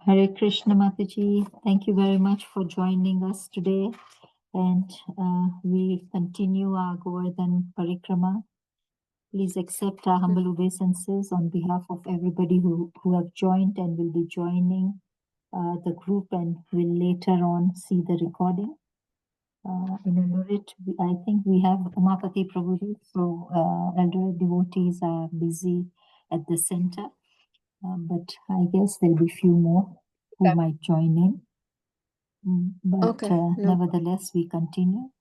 Hare Krishna Mataji, thank you very much for joining us today. And we continue our Govardhan Parikrama. Please accept our humble obeisances on behalf of everybody who have joined and will be joining the group and will later on see the recording. In a minute, I think we have Umapati Prabhuji, so elder devotees are busy at the center, but I guess there'll be few more who might join in. But No. nevertheless, we continue.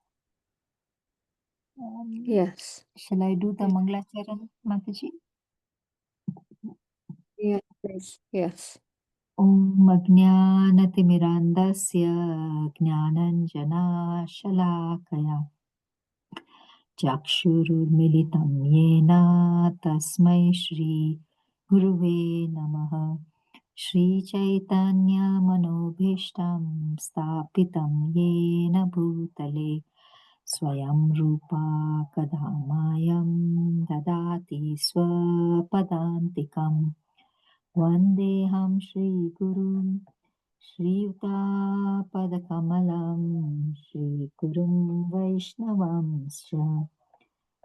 Yes. Shall I do the Mangalacharan, Mataji? Yes, please. Yes. Om Ajnanatimirandasya Jnananjana Chakshurmilitam Yena Tasmai Shri Guruve Namaha Shri Chaitanya Manobhishtam Stapitam Yena Bhutale Swayam Rupa Kadamayam Dadati Swapadantikam Vandeham Shri Guru Shri Padakamalam Shri Gurum Vaishnavamscha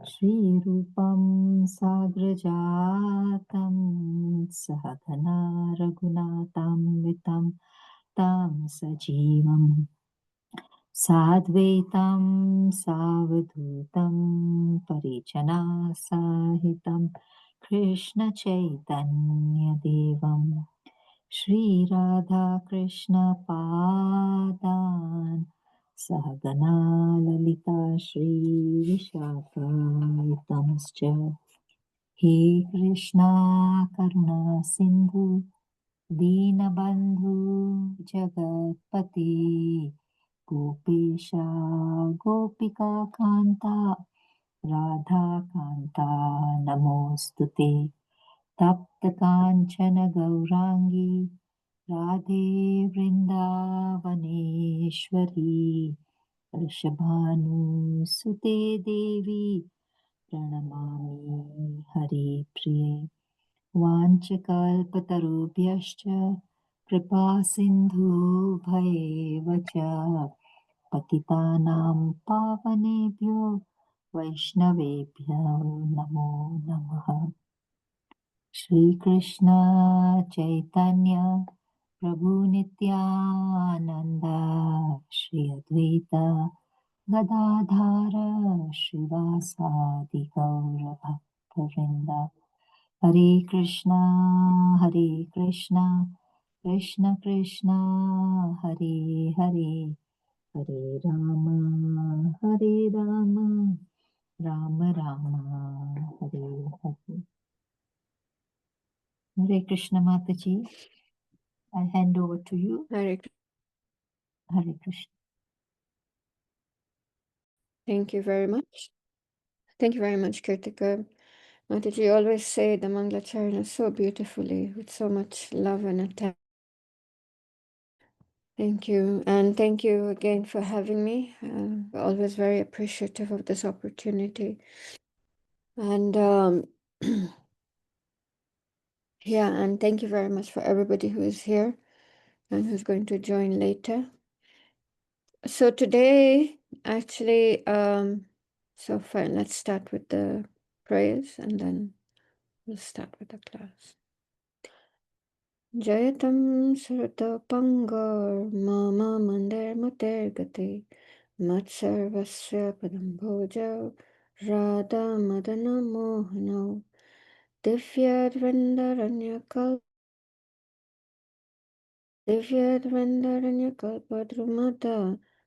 Shri Rupam Sagrajatam Sahagana Raghunatam Vitam Tam Sajivam Sadvaitam Savadhutam Parijana Sahitam Krishna Chaitanya Devam Shri Radha Krishna Padan Sahagana Lalita Shri Vishakaitamscha He Krishna Karuna Sindhu Dinabandhu Jagatpati Gopesha Gopika Kanta Radha Kanta Namostute Tapta Kanchana Gaurangi Radhe Vrindavaneshwari Rishabhanu Sute Devi Pranamami Hari Priye Vanchakalpatarubhyascha Kripa Sindhu Bhayevacha Patitanam Pavanebhyo Vaishnavebhyo Namo Namaha Shri Krishna Chaitanya Prabhu Nityananda Shri Advaita Gadadhara Shivasadi Gaura Bhaktavinda Hare Krishna Krishna Krishna Hare Hare Hare Rama Rama Rama Hare Hare. Hare Krishna Mataji, I hand over to you. Hare Krishna. Thank you very much. Thank you very much, Kirtika. Mataji, you always say the Mangalacharana so beautifully, with so much love and attention. Thank you. And thank you again for having me. Always very appreciative of this opportunity. And yeah, and thank you very much for everybody who is here and who's going to join later. So today, actually, so fine, let's start with the prayers and then we'll start with the class. Jayatam Sarata Pangar Mama Mandar Mater Gati Matsarvasya Padam Bhoja Radha Madana Mohano Divyadvandaranya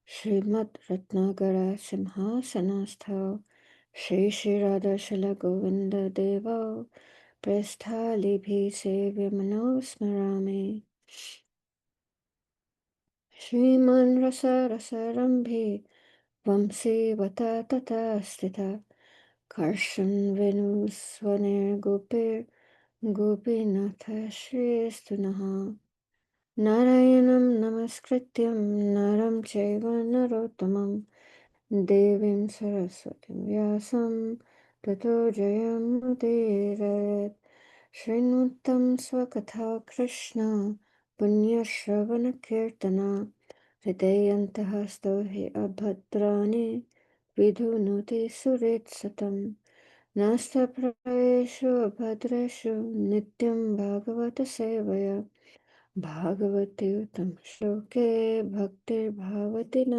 Srimad Ratnagara Simhasanastha Shri Shri Radha Shala Govinda Deva Presthalibhi Sevyamano Smarami Shriman Rasa Rasarambhi Vamsi Vata Tata Stita Karshan Venu Swanir Gopir Gopinatha Shri Stunaha Narayanam Namaskrityam Naram Chaiva Narottamam Devim Saraswatim Vyasam Tato Jayam Udirayat Shrinuttam Swakatha Krishna पुण्यश्रवणकीर्तना हृदयन्तः स्तौहि अभद्राणि विधुनुते सुरेत्सतं नास्तप्रयेषु अभद्रेषु नित्यं भागवतसेवया भागवते श्लोके भक्तिर्भावति न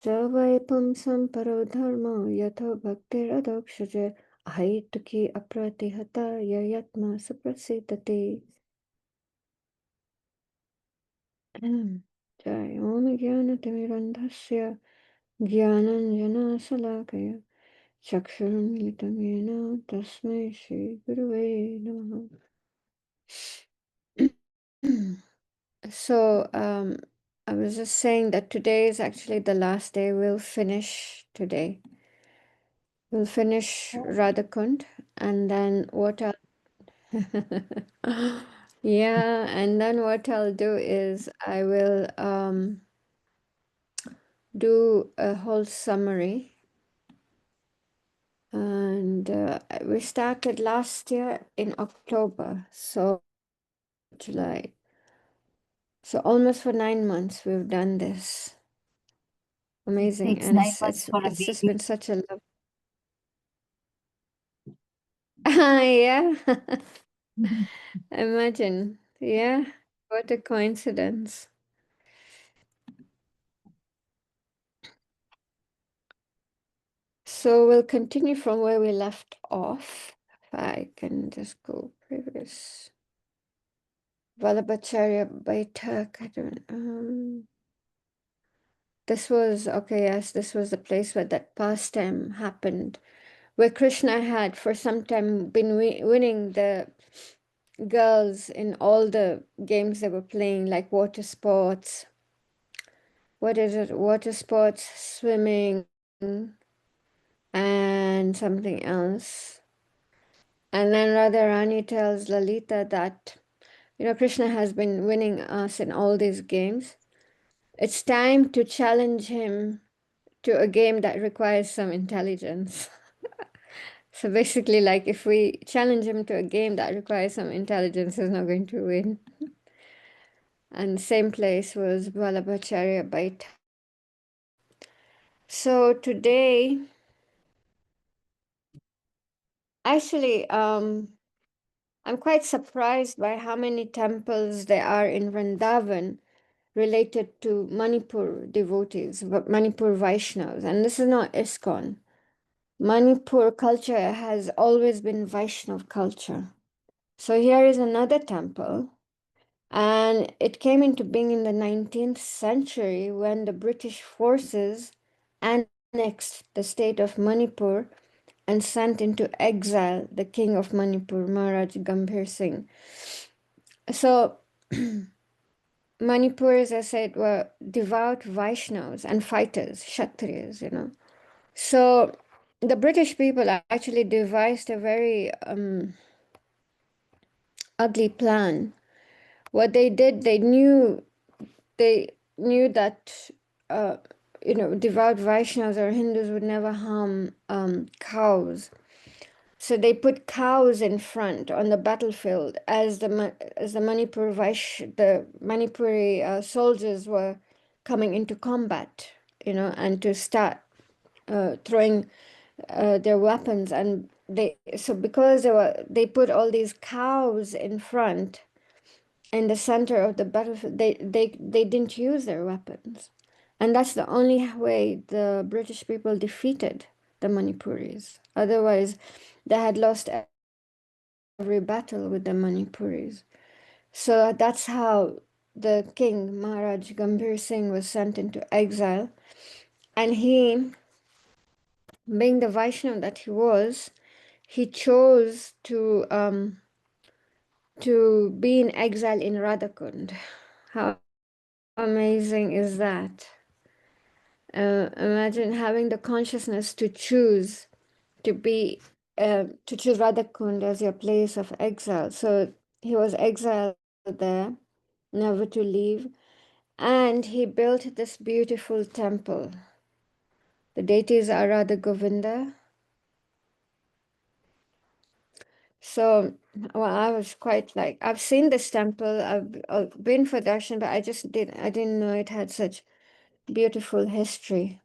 स वै पुंसं परो धर्मो यथो भक्तिरधोक्षजे अहैतुकी अप्रतिहता ययत्मा सुप्रसीदति जय ॐ ज्ञानतिमिरन्धस्य ज्ञानञ्जनशलाकया चक्षुरुन्मिलितं येन तस्मै श्रीगुरुवे नमः So, I was just saying that today is actually the last day. We'll finish today. We'll finish Radhakund, and then what I'll yeah, and then what I'll do is I will do a whole summary. And we started last year in October, so July. So almost for 9 months we've done this. Amazing, Takes and 9 months for a it's just baby. been such a love. Yeah, imagine. Yeah, what a coincidence. So we'll continue from where we left off. If I can just go previous. Vallabhacharya Baitak. I don't. This was okay. Yes, this was the place where that pastime happened, where Krishna had for some time been winning the girls in all the games they were playing, like water sports. What is it? Water sports, swimming, and something else. And then Radharani tells Lalita that, Krishna has been winning us in all these games. It's time to challenge him to a game that requires some intelligence. So basically, like if we challenge him to a game that requires some intelligence, he's not going to win. And same place was Vallabhacharya Bait. So today, actually, I'm quite surprised by how many temples there are in Vrindavan related to Manipur devotees, Manipur Vaishnavas. And this is not ISKCON. Manipur culture has always been Vaishnav culture. So here is another temple, and it came into being in the 19th century when the British forces annexed the state of Manipur and sent into exile the king of Manipur, Maharaj Gambhir Singh. So Manipur, as I said, were devout Vaishnavas and fighters, Kshatriyas. So the British people actually devised a very ugly plan. What they did, they knew that devout Vaishnavas or Hindus would never harm cows. So they put cows in front on the battlefield as the Manipuri soldiers were coming into combat, and to start throwing their weapons. And because they put all these cows in front in the center of the battlefield, they didn't use their weapons, and that's the only way the British people defeated the Manipuris. Otherwise, they had lost every battle with the Manipuris. So that's how the king, Maharaj Gambhir Singh, was sent into exile. And he, being the Vaishnav that he was, he chose to be in exile in Radhakund. How amazing is that? Imagine having the consciousness to choose to choose Radhakund as your place of exile. So he was exiled there, never to leave, and he built this beautiful temple. The deities are Radha Govinda. So, well, I was quite like, I've seen this temple, I've been for darshan, but I didn't know it had such beautiful history.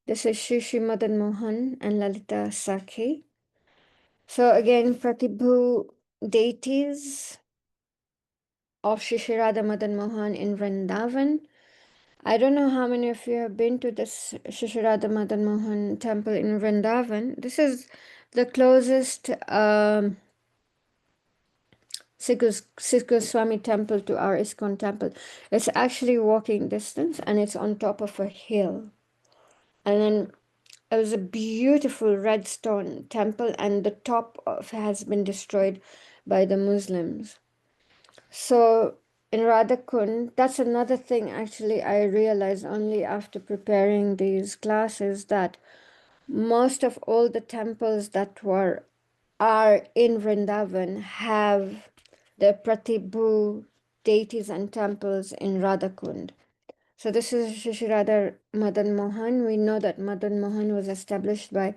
This is Shri Madan Mohan and Lalita Sakhi. So again, Pratibhu deities of Shri Radha Madan Mohan in Vrindavan. I don't know how many of you have been to this Shri Radha Madan Mohan temple in Vrindavan. This is the closest Sikh Goswami temple to our ISKCON temple. It's actually walking distance and it's on top of a hill. And then it was a beautiful red stone temple, and the top of has been destroyed by the Muslims. So in Radhakund, that's another thing actually I realized only after preparing these classes, that most of all the temples that are in Vrindavan have the Pratibhu deities and temples in Radhakund. So this is Shri Radha Madan Mohan. We know that Madan Mohan was established by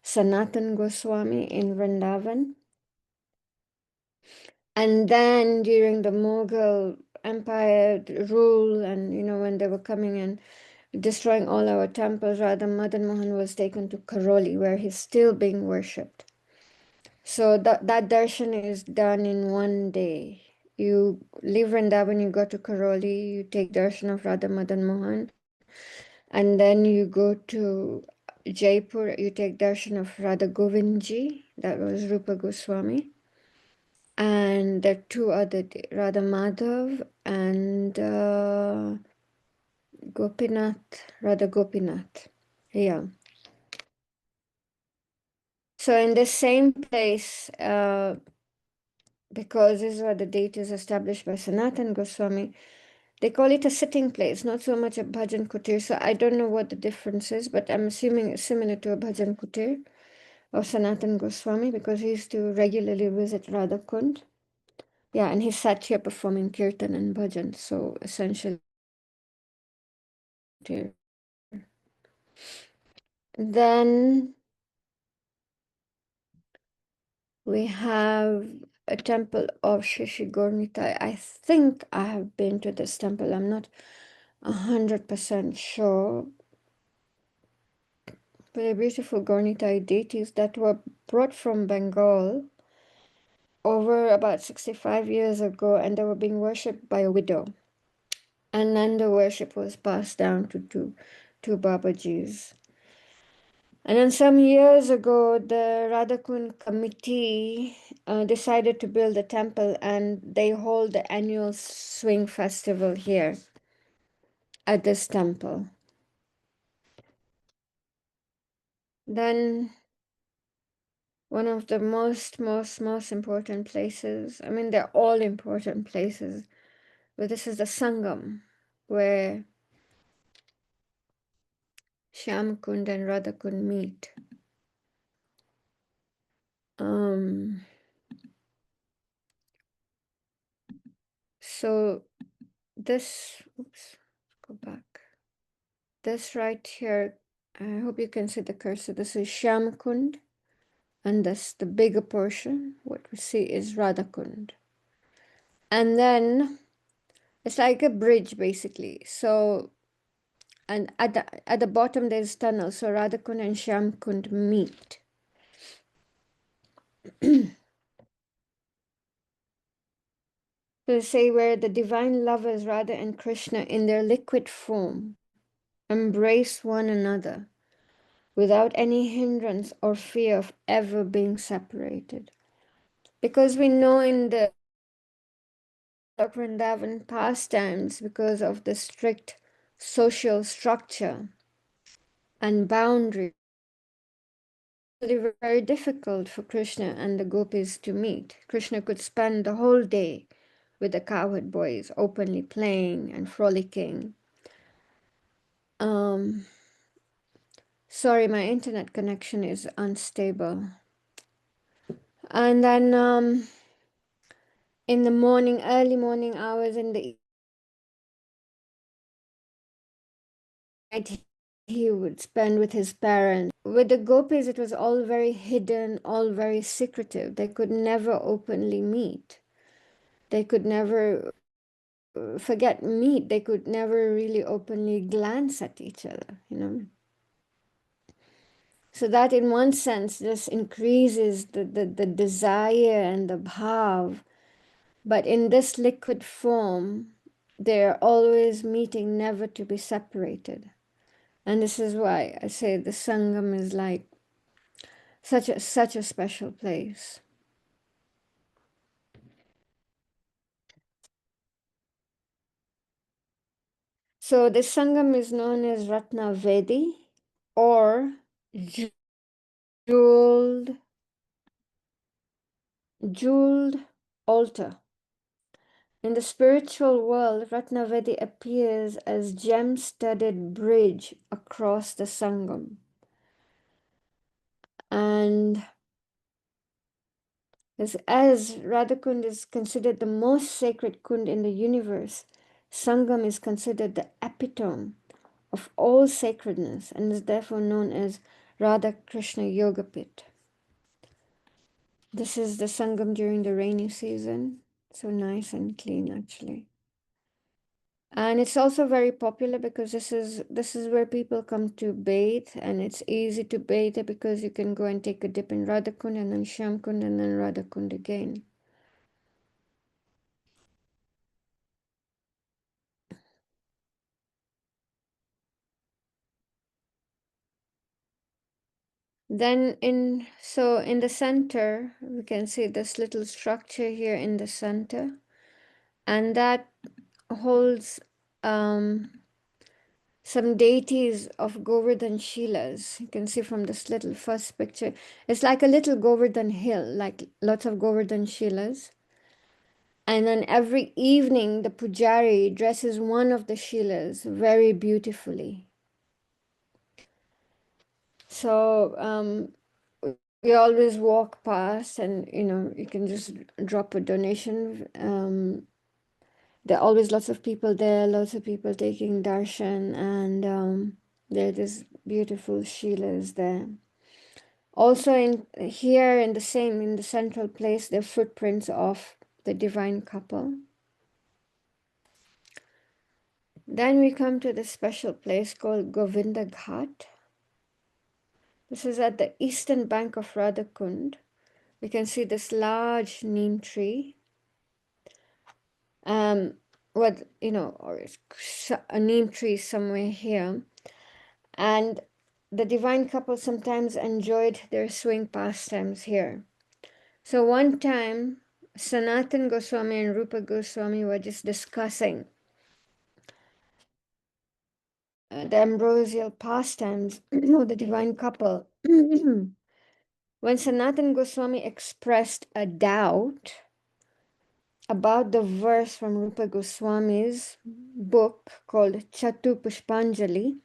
Sanatan Goswami in Vrindavan. And then during the Mughal Empire rule, and when they were coming and destroying all our temples, Radha Madan Mohan was taken to Karoli, where he's still being worshipped. So that darshan is done in one day. You leave Vrindavan, you go to Karoli, you take darshan of Radha Madan Mohan, and then you go to Jaipur, you take darshan of Radha Govindji, that was Rupa Goswami. And there are two other, Radha Madhav and Gopinath, Radha Gopinath. Yeah. So in the same place, because these are the deities established by Sanatan Goswami, they call it a sitting place, not so much a bhajan kutir. So I don't know what the difference is, but I'm assuming it's similar to a bhajan kutir of Sanatan Goswami, because he used to regularly visit Radha Kund. Yeah, and he sat here performing kirtan and bhajan. So essentially, then we have a temple of Shishi Gornita. I think I have been to this temple. I'm not 100% sure. But the beautiful Gornitai deities that were brought from Bengal over about 65 years ago, and they were being worshipped by a widow. And then the worship was passed down to two Babajis. And then some years ago, the Radhakund committee decided to build a temple, and they hold the annual swing festival here at this temple. Then one of the most important places, I mean, they're all important places, but this is the Sangam, where Shyamkund and Radhakund meet. So this, oops, go back. This right here, I hope you can see the cursor. This is Shyamkund, and that's the bigger portion. What we see is Radhakund. And then it's like a bridge basically. So, and at the bottom there's tunnel. So Radhakund and Shyamkund meet. So say where the divine lovers Radha and Krishna in their liquid form embrace one another without any hindrance or fear of ever being separated. Because we know in the Vrindavan pastimes, because of the strict social structure and boundaries, it was very difficult for Krishna and the gopis to meet. Krishna could spend the whole day with the cowherd boys, openly playing and frolicking. Sorry, my internet connection is unstable. And then in the morning, early morning hours, in the night, he would spend with his parents. With the gopis, it was all very hidden, all very secretive. They could never openly meet. They could never forget meet. They could never really openly glance at each other, you know. So that in one sense just increases the desire and the bhav. But in this liquid form, they're always meeting, never to be separated. And this is why I say the Sangam is like such a special place. So the Sangam is known as Ratna Vedi or jeweled jeweled altar. In the spiritual world, Ratnavedi appears as gem-studded bridge across the Sangam. And as Radhakund is considered the most sacred kund in the universe, Sangam is considered the epitome of all sacredness and is therefore known as Radha Krishna Yogapit. This is the Sangam during the rainy season. So nice and clean, actually. And it's also very popular because this is where people come to bathe, and it's easy to bathe there because you can go and take a dip in Radhakund and then Shyamkund and then Radhakund again. Then in the center, we can see this little structure here in the center, and that holds some deities of Govardhan Shilas. You can see from this little first picture. It's like a little Govardhan hill, like lots of Govardhan Shilas. And then every evening, the pujari dresses one of the Shilas very beautifully. So we always walk past, and you can just drop a donation. There are always lots of people there, lots of people taking darshan, and there are these beautiful Shilas there. Also in here in the central place, the footprints of the divine couple. Then we come to this special place called Govinda Ghat. This is at the eastern bank of Radhakund. We can see this large neem tree. Or a neem tree somewhere here. And the divine couple sometimes enjoyed their swing pastimes here. So one time, Sanatan Goswami and Rupa Goswami were just discussing the ambrosial pastimes of the divine couple. When Sanatan Goswami expressed a doubt about the verse from Rupa Goswami's book called Chatu Pushpanjali,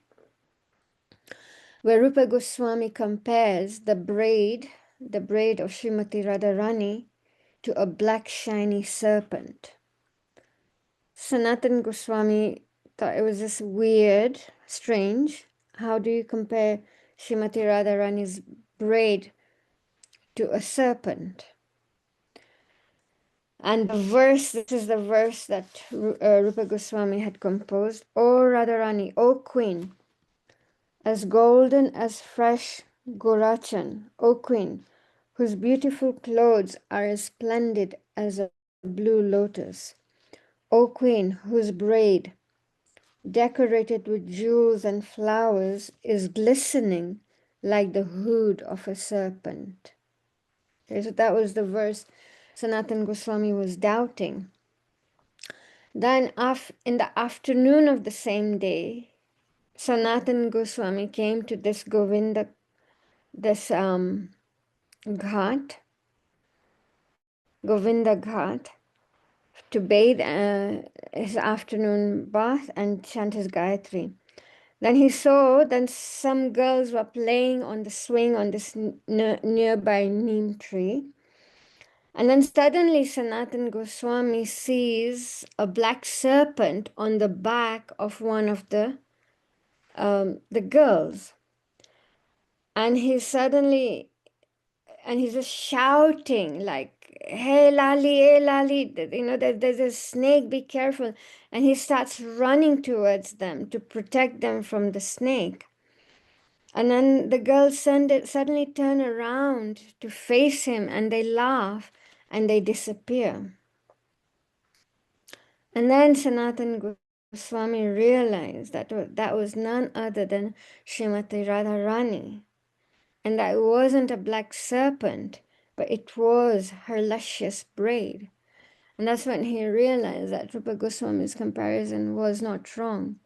where Rupa Goswami compares the braid of Srimati Radharani, to a black shiny serpent. Sanatan Goswami thought it was just weird, strange. How do you compare Srimati Radharani's braid to a serpent? And this is the verse that Rupa Goswami had composed. O Radharani, O Queen, as golden as fresh Gorachan, O Queen, whose beautiful clothes are as splendid as a blue lotus. O Queen, whose braid, decorated with jewels and flowers, is glistening like the hood of a serpent. Okay, so that was the verse Sanatan Goswami was doubting. Then in the afternoon of the same day, Sanatan Goswami came to this ghat, Govinda Ghat, to bathe his afternoon bath and chant his Gayatri. Then he saw some girls were playing on the swing on this nearby neem tree. And then suddenly Sanatan Goswami sees a black serpent on the back of one of the the girls, and he's just shouting like, "Hey Lali, hey Lali, there's a snake, be careful." And he starts running towards them to protect them from the snake. And then the girls suddenly turn around to face him, and they laugh and they disappear. And then Sanatan Goswami realized that was none other than Srimati Radharani, and that it wasn't a black serpent, but it was her luscious braid. And that's when he realized that Rupa Goswami's comparison was not wrong.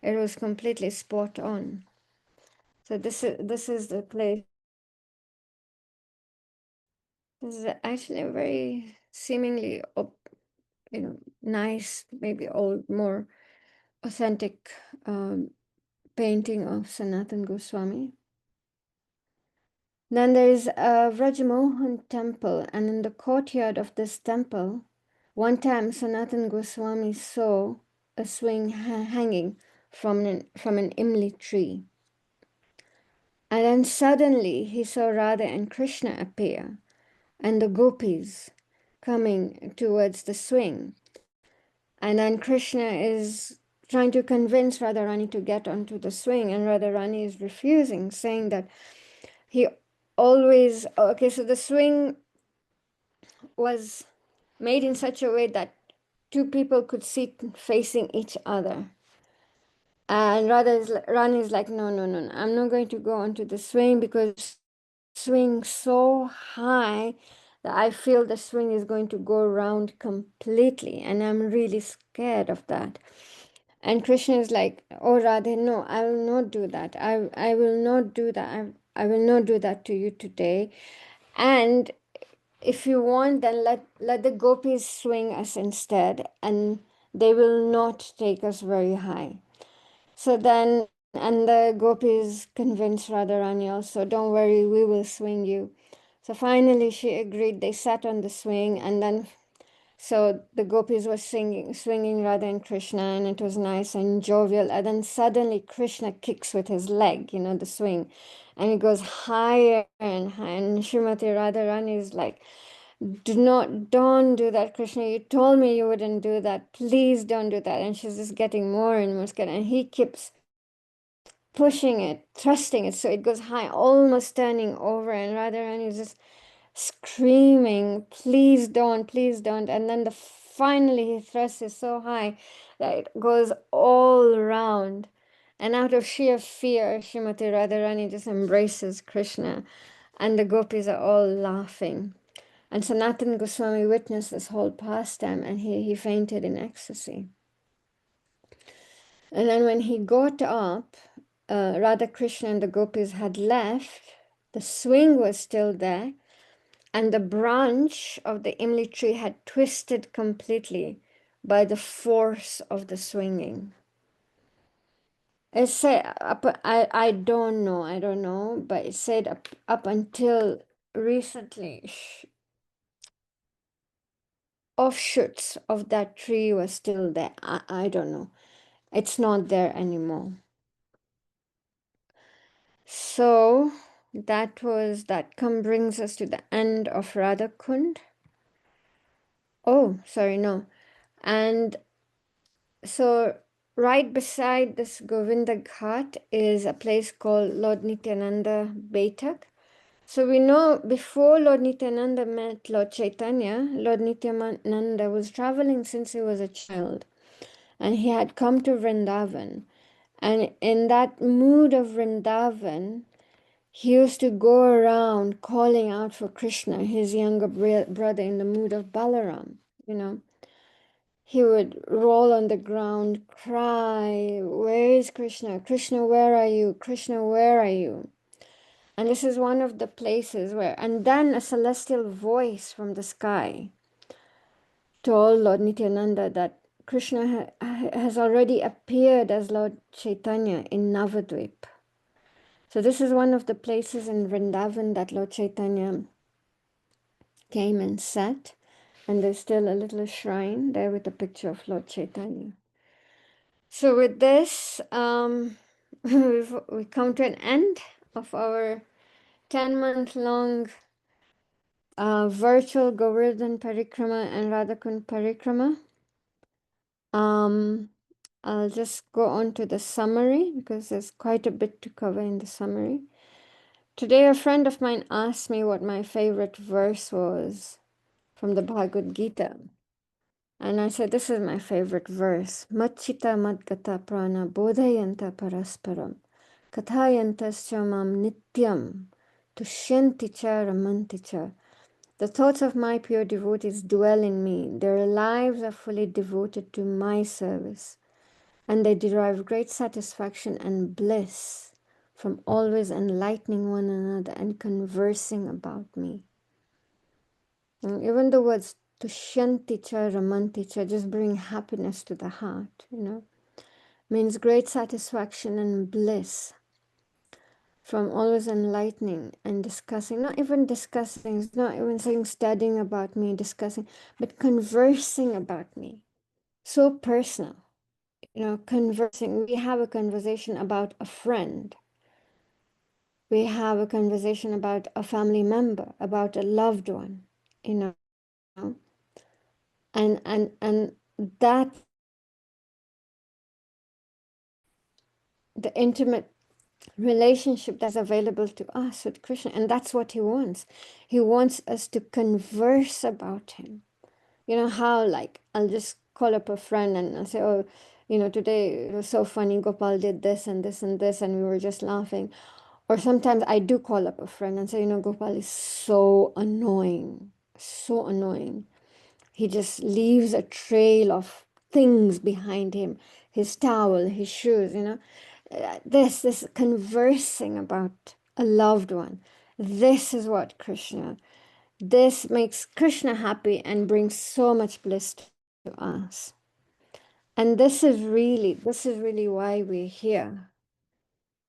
It was completely spot on. So this is the place. This is actually a very seemingly, nice, maybe old, more authentic painting of Sanatan Goswami. Then there is a Vrajamohan temple, and in the courtyard of this temple, one time Sanatan Goswami saw a swing hanging from an imli tree. And then suddenly he saw Radha and Krishna appear, and the gopis coming towards the swing. And then Krishna is trying to convince Radharani to get onto the swing, and Radharani is refusing, saying that he always, okay, so the swing was made in such a way that two people could sit facing each other. And Rani is like, no, no, no, no, I'm not going to go onto the swing because swing so high that I feel the swing is going to go around completely, and I'm really scared of that. And Krishna is like, oh Radhe, no, I will not do that. I will not do that. I will not do that to you today. And if you want, then let the gopis swing us instead, and they will not take us very high. So then, and the gopis convinced Radharani also, don't worry, we will swing you. So finally she agreed. They sat on the swing, and then so the gopis were swinging Radha and Krishna, and it was nice and jovial. And then suddenly Krishna kicks with his leg, the swing, and it goes higher and higher. And Srimati Radharani is like, don't do that, Krishna. You told me you wouldn't do that. Please don't do that. And she's just getting more and more scared. And he keeps pushing it, thrusting it. So it goes high, almost turning over. And Radharani is just screaming, please don't, please don't. And then finally he thrusts it so high that it goes all around. And out of sheer fear, Srimati Radharani just embraces Krishna, and the gopis are all laughing. And Sanatana Goswami witnessed this whole pastime, and he fainted in ecstasy. And then when he got up, Radha Krishna and the gopis had left. The swing was still there, and the branch of the imli tree had twisted completely by the force of the swinging. It said I don't know, but it said up until recently, offshoots of that tree were still there. I don't know. It's not there anymore. So that brings us to the end of Radha Kund. Oh, sorry, no. And so right beside this Govinda Ghat is a place called Lord Nityananda Baitak. So we know before Lord Nityananda met Lord Chaitanya, Lord Nityananda was traveling since he was a child, and he had come to Vrindavan. And in that mood of Vrindavan, he used to go around calling out for Krishna, his younger brother, in the mood of Balaram. He would roll on the ground, cry, where is Krishna? Krishna, where are you? Krishna, where are you? And this is one of the places where, and then a celestial voice from the sky told Lord Nityananda that Krishna has already appeared as Lord Chaitanya in Navadvip. So this is one of the places in Vrindavan that Lord Chaitanya came and sat, and there's still a little shrine there with a picture of Lord Chaitanya. So with this, we come to an end of our 10-month-long virtual Govardhan Parikrama and Radhakund Parikrama. I'll just go on to the summary because there's quite a bit to cover in the summary. Today, a friend of mine asked me what my favorite verse was from the Bhagavad Gita. And I said, this is my favorite verse. Machita madgata prana bodhayanta parasparam kathayantascha mam nityam tushyanti cha ramanti cha. The thoughts of my pure devotees dwell in me. Their lives are fully devoted to my service, and they derive great satisfaction and bliss from always enlightening one another and conversing about me. And even the words Tushyanti cha ramanti cha just bring happiness to the heart, means great satisfaction and bliss from always enlightening and discussing, not even discussing, it's not even saying studying about me, discussing, but conversing about me. So personal, conversing. We have a conversation about a friend. We have a conversation about a family member, about a loved one, and that the intimate relationship that's available to us with Krishna, and that's what he wants. He wants us to converse about him. You know how, like, I'll just call up a friend and I'll say, oh, today it was so funny, Gopal did this and this and this, and we were just laughing. Or sometimes I do call up a friend and say, Gopal is so annoying, so annoying. He just leaves a trail of things behind him, his towel, his shoes, this conversing about a loved one. This is what this makes Krishna happy and brings so much bliss to us. And this is really why we're here.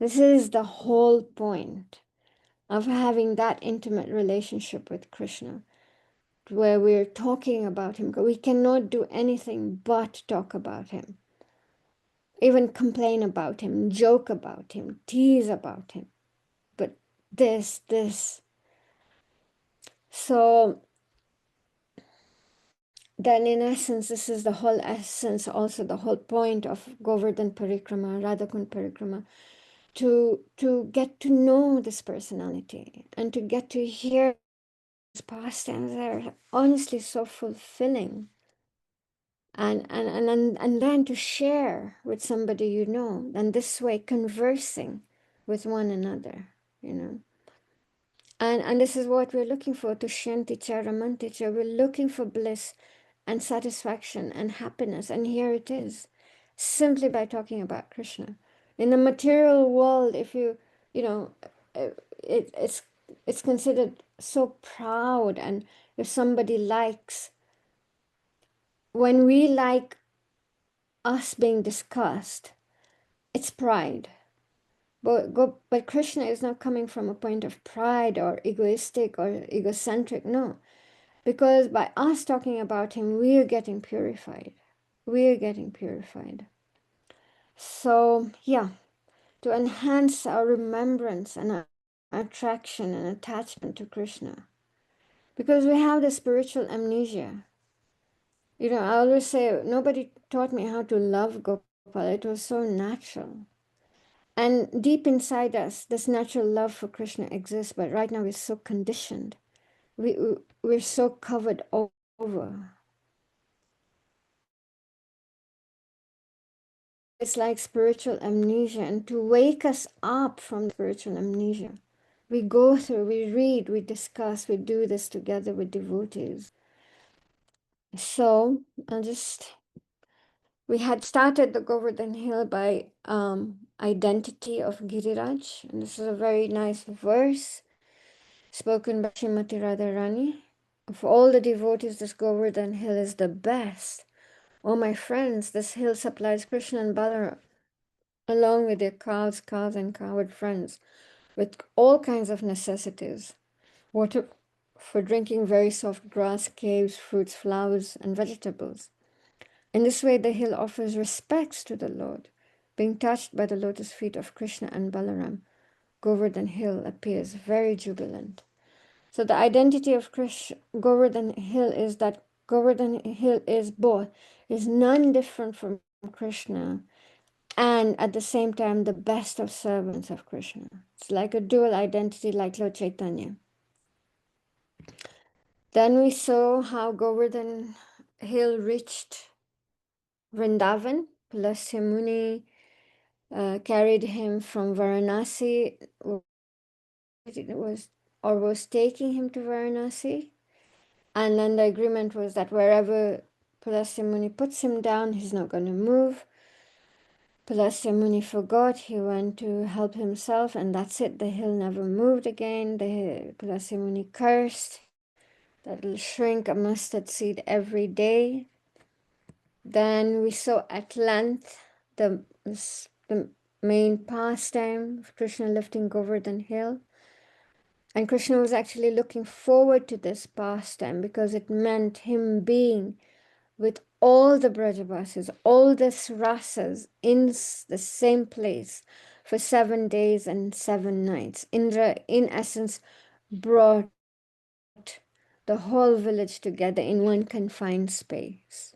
This is the whole point of having that intimate relationship with Krishna, where we're talking about him. We cannot do anything but talk about him, even complain about him, joke about him, tease about him. But this. So then in essence, this is the whole essence, also the whole point of Govardhan Parikrama, Radhakund Parikrama, to get to know this personality and to get to hear his pastimes. They're honestly so fulfilling. And then to share with somebody and this way conversing with one another, And this is what we're looking for, to Shanti Charamanticha. We're looking for bliss and satisfaction and happiness. And here it is, simply by talking about Krishna. In the material world, if it's considered so proud. And if somebody likes, when we like us being discussed, it's pride. But Krishna is not coming from a point of pride or egoistic or egocentric, no. Because by us talking about him, we're getting purified. We're getting purified. So, yeah, to enhance our remembrance and our attraction and attachment to Krishna. Because we have the spiritual amnesia. I always say, nobody taught me how to love Gopal. It was so natural. And deep inside us, this natural love for Krishna exists, but right now we're so conditioned. We're so covered over. It's like spiritual amnesia, and to wake us up from spiritual amnesia, we go through, we read, we discuss, we do this together with devotees. So we had started the Govardhan Hill by identity of Giriraj, and this is a very nice verse spoken by Srimati Radharani. Of all the devotees, this Govardhan Hill is the best. Oh, my friends, this hill supplies Krishna and Balaram, along with their cows and cowherd friends, with all kinds of necessities. Water for drinking, very soft grass, caves, fruits, flowers, and vegetables. In this way, the hill offers respects to the Lord, Being touched by the lotus feet of Krishna and Balaram, Govardhan Hill appears very jubilant. So the identity of Govardhan Hill is that Govardhan Hill is both, is none different from Krishna, and at the same time the best of servants of Krishna. It's like a dual identity, like Lord Chaitanya. Then we saw how Govardhan Hill reached Vrindavan. Pulasya Muni carried him from Varanasi, it was, or was taking him to Varanasi. And then the agreement was that wherever Pulasya Muni puts him down, he's not going to move. Pulasya Muni forgot, he went to help himself, and that's it. The hill never moved again. Pulasya Muni cursed that will shrink a mustard seed every day. Then we saw at length the main pastime of Krishna lifting Govardhan Hill. And Krishna was actually looking forward to this pastime because it meant him being with all the Brajavasis, all the rasas in the same place for 7 days and 7 nights. Indra, in essence, brought the whole village together in one confined space.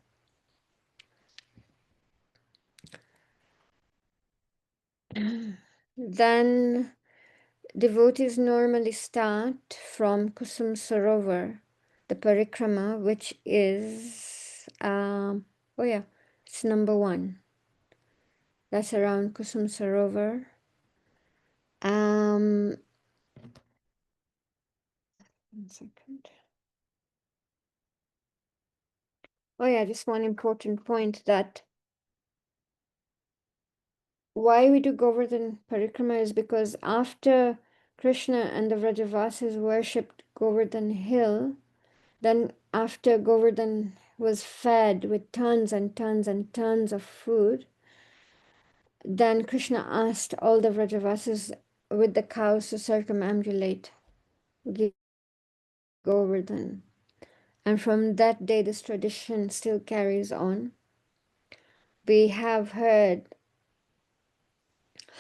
Then devotees normally start from Kusum Sarovar, the Parikrama, which is, oh yeah, it's number 1. That's around Kusum Sarovar. One second. Oh yeah, just one important point, that why we do Govardhan Parikrama is because after Krishna and the Vrajavasis worshipped Govardhan Hill, then after Govardhan was fed with tons and tons and tons of food, then Krishna asked all the Vrajavasis with the cows to circumambulate Govardhan. And from that day, this tradition still carries on. We have heard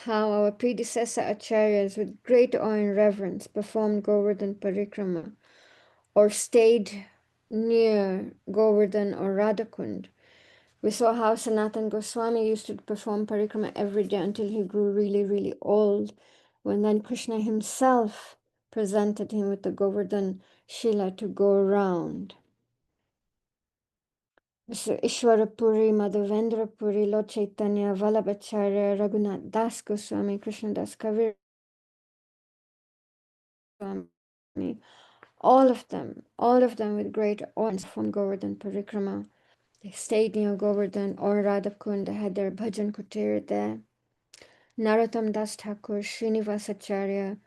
how our predecessor acharyas, with great awe and reverence, performed Govardhan Parikrama or stayed near Govardhan or Radhakund. We saw how Sanatan Goswami used to perform Parikrama every day until he grew really, really old, when then Krishna himself presented him with the Govardhan Shila to go around. So Ishwarapuri, Madhavendrapuri, Lord Chaitanya, Vallabhacharya, Raghunath Das Goswami, Krishna Das Kaviraj Goswami, all of them with great awe from Govardhan Parikrama. They stayed near Govardhan or Radhakund, they had their bhajan kutir there. Narottam Das Thakur, Srinivasacharya,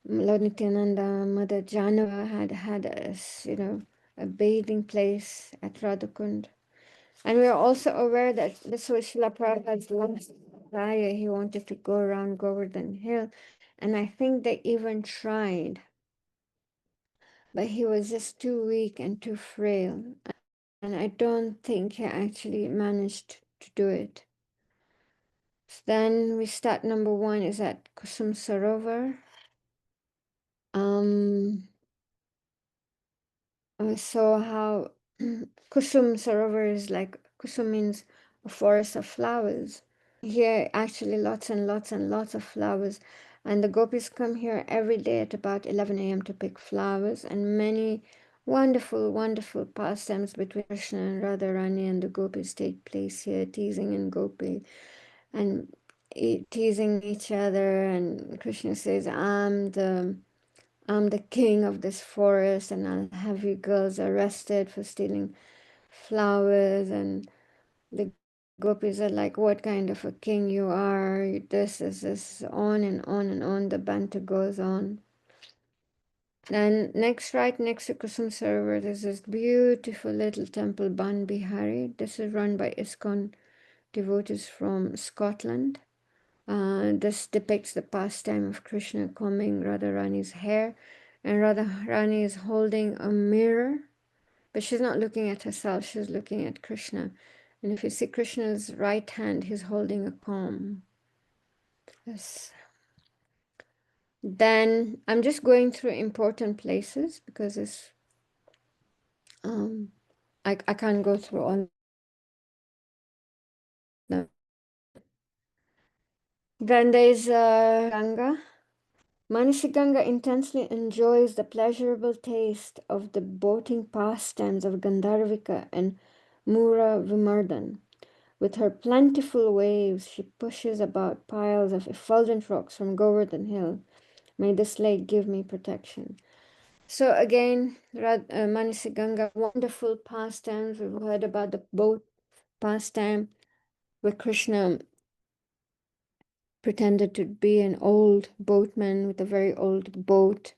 Lord Nityananda, Mother Janava had a bathing place at Radhakund. And we are also aware that this was Srila Prabhupada's last desire. He wanted to go around Govardhan Hill. And I think they even tried. But he was just too weak and too frail. And I don't think he actually managed to do it. So then we start number 1 is at Kusum Sarovar. We saw how Kusum Sarovar is like, Kusum means a forest of flowers. Here, actually, lots and lots and lots of flowers. And the gopis come here every day at about 11 a.m. to pick flowers. And many wonderful, wonderful pastimes between Krishna and Radharani and the gopis take place here, teasing and gopi, and teasing each other. And Krishna says, I'm the king of this forest, and I'll have you girls arrested for stealing flowers. And the gopis are like, what kind of a king you are? This is this, on and on and on. The banter goes on. And right next to Kusum Sarovar, there's this beautiful little temple, Ban Bihari. This is run by ISKCON devotees from Scotland. This depicts the pastime of Krishna combing Radharani's hair, and Radharani is holding a mirror, but she's not looking at herself, she's looking at Krishna. And if you see Krishna's right hand, he's holding a comb. Yes. Then I'm just going through important places because it's I can't go through all of them. Then there's Ganga. Manasi Ganga intensely enjoys the pleasurable taste of the boating pastimes of Gandharvika and Mura Vimardhan. With her plentiful waves, she pushes about piles of effulgent rocks from Govardhan Hill. May this lake give me protection. So again, Manasi Ganga, wonderful pastimes. We've heard about the boat pastime where Krishna pretended to be an old boatman with a very old boat.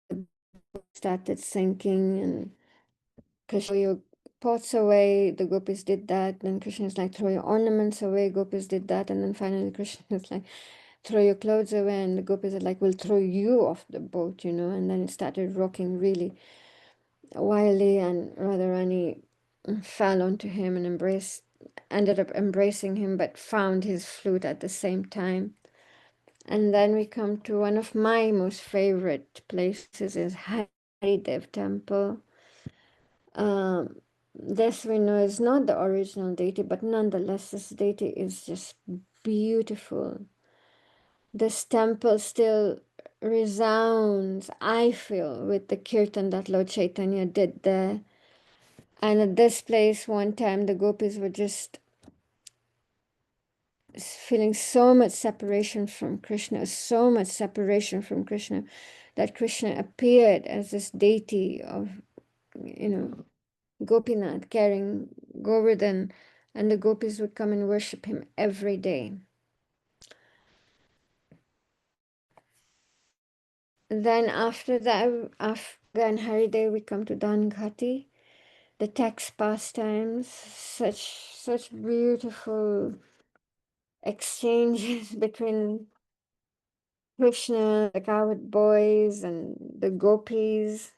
The boat started sinking, and Krishna, throw your pots away. The gopis did that. Then Krishna's like, throw your ornaments away. Gopis did that. And then finally Krishna's like, throw your clothes away. And the gopis are like, we'll throw you off the boat, you know. And then it started rocking really wildly, and Radharani fell onto him and ended up embracing him, but found his flute at the same time. And then we come to one of my most favorite places is Haridev Temple. This we know is not the original deity, but nonetheless, this deity is just beautiful. This temple still resounds, I feel, with the kirtan that Lord Chaitanya did there. And at this place, one time, the gopis were just feeling so much separation from Krishna, so much separation from Krishna, that Krishna appeared as this deity of, you know, Gopinath carrying Govardhan, and the gopis would come and worship him every day. Then after that, after and Haridev, we come to Dangati, the tax pastimes, such beautiful exchanges between Krishna, the cowherd boys, and the gopis.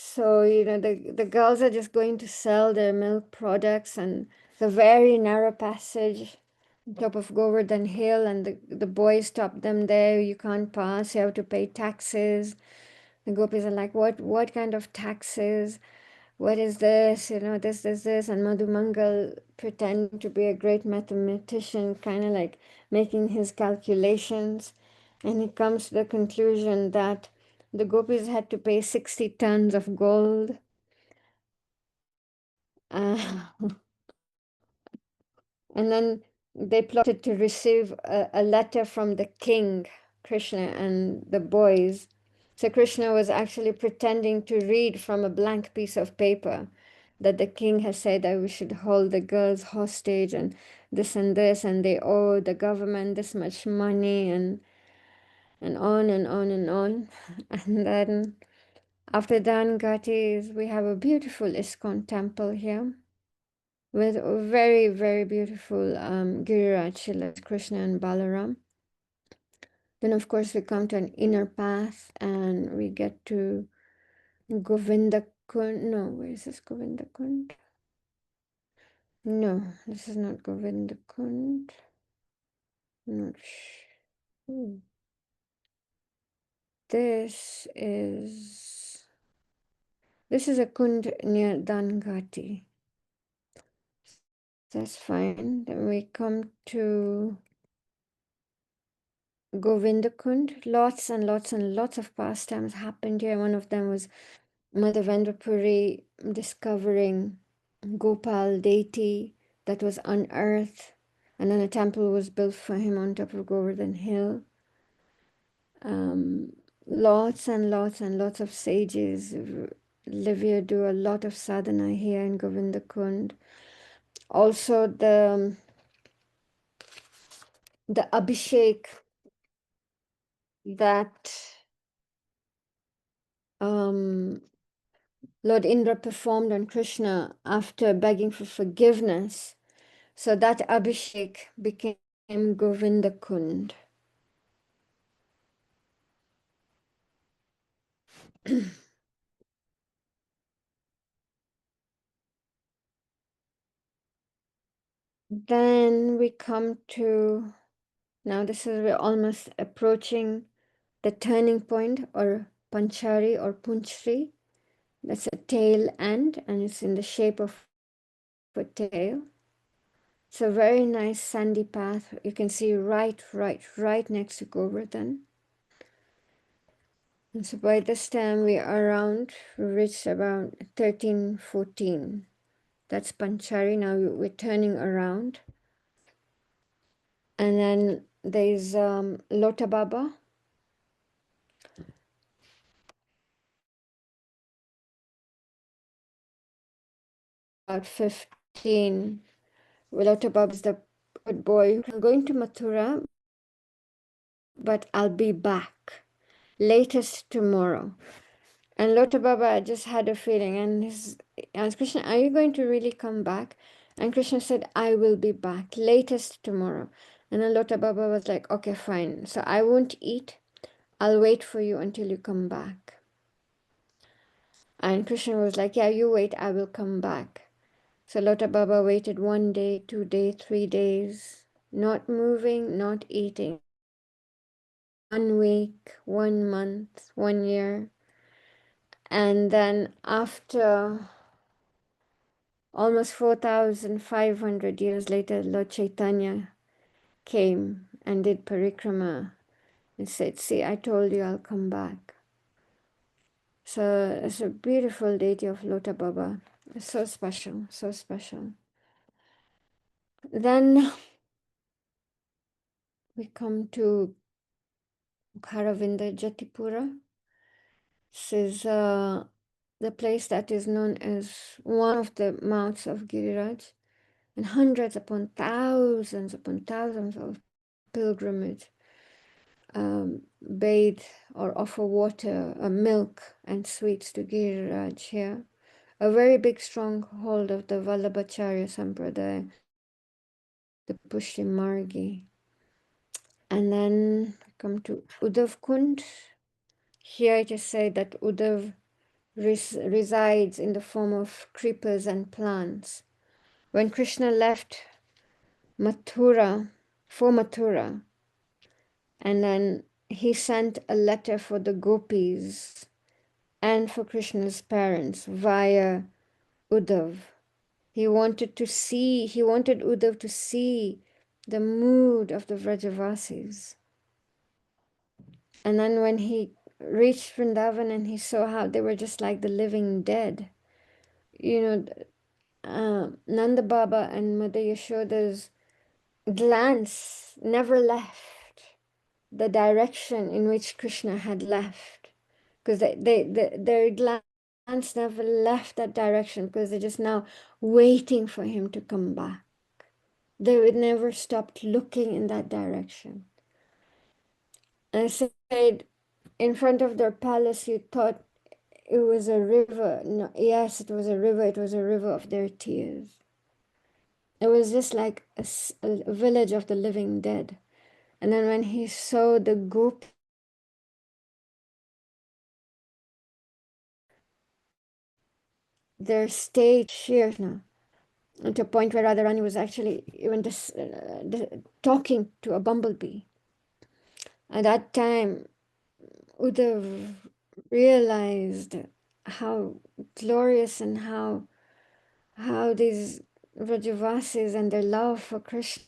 So, you know, the girls are just going to sell their milk products, and the very narrow passage on top of Govardhan Hill, and the boys stop them there. You can't pass, you have to pay taxes. The gopis are like, what kind of taxes? What is this? You know, this. And Madhu Mangal pretending to be a great mathematician, kind of like making his calculations. And he comes to the conclusion that the gopis had to pay 60 tons of gold. Uh, and then they plotted to receive a letter from the king, Krishna, and the boys. So Krishna was actually pretending to read from a blank piece of paper that the king has said that we should hold the girls hostage and this, and they owe the government this much money, and on and on and on. And then after Dangati, we have a beautiful ISKCON temple here with a very, very beautiful Giriraj Shilas, Krishna and Balaram. Then, of course, we come to an inner path and we get to Govinda Kund. No, where is this Govinda Kund? No, this is not Govinda Kund. Not sure. This is a kund near Dangati. That's fine. Then we come to Govindakund. Lots and lots and lots of pastimes happened here. One of them was Madhavendra Puri discovering Gopal deity that was unearthed, and then a temple was built for him on top of Govardhan Hill. Lots and lots and lots of sages live here, do a lot of sadhana here in Govindakund. Also, the Abhishek that Lord Indra performed on Krishna after begging for forgiveness. So that Abhishek became Govinda Kund. Then we come to, now this is, we're almost approaching the turning point, or Panchari or Punchri. That's a tail end, and it's in the shape of a tail. It's a very nice sandy path. You can see right next to Govardhan. And so by this time we are around, we reached about 13, 14. That's Panchari. Now we're turning around. And then there's Lota Baba. About 15. Lota Baba is the good boy. I'm going to Mathura, but I'll be back latest tomorrow. And Lota Baba just had a feeling, and his asked Krishna, "Are you going to really come back?" And Krishna said, "I will be back latest tomorrow." And then Lota Baba was like, "Okay, fine. So I won't eat. I'll wait for you until you come back." And Krishna was like, "Yeah, you wait. I will come back." So Lota Baba waited 1 day, 2 days, 3 days, not moving, not eating. 1 week, 1 month, 1 year. And then after almost 4,500 years later, Lord Chaitanya came and did Parikrama and said, "See, I told you I'll come back." So it's a beautiful deity of Lota Baba. It's so special, so special. Then we come to Kharavinda Jatipura. This is the place that is known as one of the mouths of Giriraj, and hundreds upon thousands of pilgrimage bathe or offer water, milk and sweets to Giriraj here. A very big stronghold of the Vallabhacharya Sampradaya, the Pushti Margi. And then come to Uddhav Kund. Here it is said that Uddhav resides in the form of creepers and plants. When Krishna left Mathura, for Mathura, and then he sent a letter for the gopis and for Krishna's parents via Uddhav. He wanted Uddhav to see the mood of the Vrajavasis. And then when he reached Vrindavan and he saw how they were just like the living dead, you know, Nanda Baba and Mother Yashoda's glance never left the direction in which Krishna had left, because their glance never left that direction, because they're just now waiting for him to come back. They would never stop looking in that direction. And I said, in front of their palace, you thought it was a river. No, yes, it was a river. It was a river of their tears. It was just like a village of the living dead. And then when he saw the gopis, their state sheer now, to a point where Radharani was actually even talking to a bumblebee. At that time, Uddhav realized how glorious and how these Vrajavasis and their love for Krishna.